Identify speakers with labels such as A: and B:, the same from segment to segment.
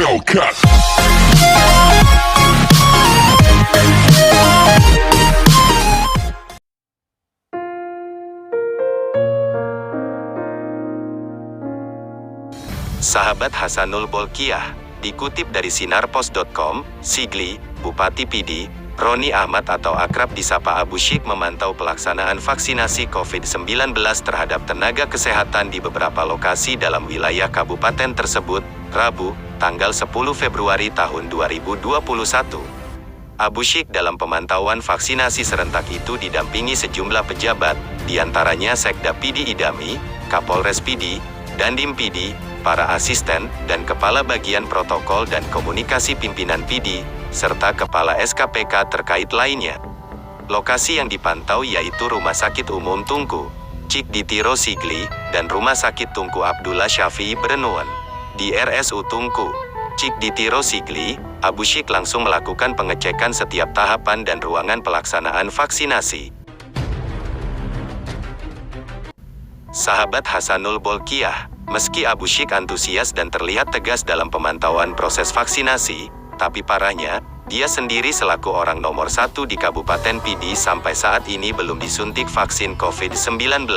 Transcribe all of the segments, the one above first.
A: Hellcat.
B: Sahabat Hasanul Bolkiah, dikutip dari sinarpos.com, Sigli, Bupati PD, Roni Ahmad atau akrab disapa Abu Syik memantau pelaksanaan vaksinasi COVID-19 terhadap tenaga kesehatan di beberapa lokasi dalam wilayah kabupaten tersebut, Rabu, tanggal 10 Februari tahun 2021. Abu Syik dalam pemantauan vaksinasi serentak itu didampingi sejumlah pejabat, diantaranya Sekda PD Idami, Kapolres PD, Dandim PD, para asisten, dan kepala bagian protokol dan komunikasi pimpinan PD, serta kepala SKPK terkait lainnya. Lokasi yang dipantau yaitu Rumah Sakit Umum Tungku, Cik Ditiro Sigli, dan Rumah Sakit Tungku Abdullah Syafi'i Berenuan. Di RSU Tungku, Cik Ditiro Sigli, Abu Syik langsung melakukan pengecekan setiap tahapan dan ruangan pelaksanaan vaksinasi. Sahabat Hasanul Bolkiah, meski Abu Syik antusias dan terlihat tegas dalam pemantauan proses vaksinasi, tapi parahnya, dia sendiri selaku orang nomor 1 di Kabupaten PD sampai saat ini belum disuntik vaksin COVID-19.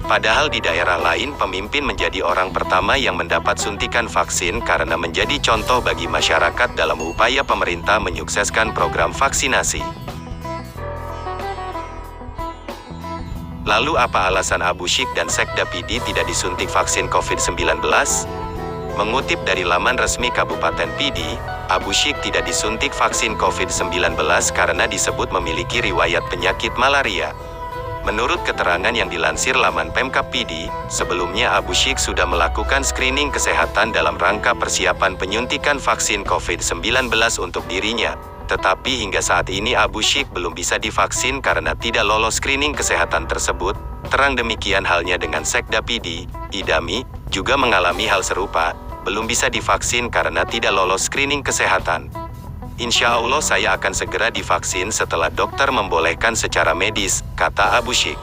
B: Padahal di daerah lain pemimpin menjadi orang pertama yang mendapat suntikan vaksin karena menjadi contoh bagi masyarakat dalam upaya pemerintah menyukseskan program vaksinasi. Lalu apa alasan Abu Syik dan Sekda PD tidak disuntik vaksin COVID-19? Mengutip dari laman resmi Kabupaten PD, Abu Syik tidak disuntik vaksin COVID-19 karena disebut memiliki riwayat penyakit malaria. Menurut keterangan yang dilansir laman Pemkab PD, sebelumnya Abu Syik sudah melakukan screening kesehatan dalam rangka persiapan penyuntikan vaksin COVID-19 untuk dirinya. Tetapi hingga saat ini Abu Syik belum bisa divaksin karena tidak lolos screening kesehatan tersebut. Terang demikian halnya dengan Sekda PD, Idami, juga mengalami hal serupa, belum bisa divaksin karena tidak lolos screening kesehatan. Insya Allah saya akan segera divaksin setelah dokter membolehkan secara medis, kata Abu Syik.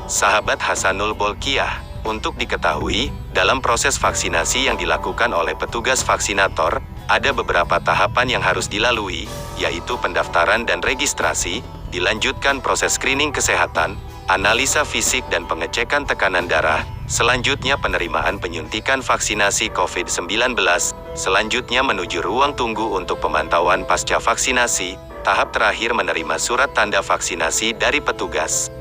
B: Sahabat Hasanul Bolkiah, untuk diketahui, dalam proses vaksinasi yang dilakukan oleh petugas vaksinator, ada beberapa tahapan yang harus dilalui, yaitu pendaftaran dan registrasi, dilanjutkan proses screening kesehatan, analisa fisik dan pengecekan tekanan darah, selanjutnya penerimaan penyuntikan vaksinasi COVID-19, selanjutnya menuju ruang tunggu untuk pemantauan pasca vaksinasi, tahap terakhir menerima surat tanda vaksinasi dari petugas.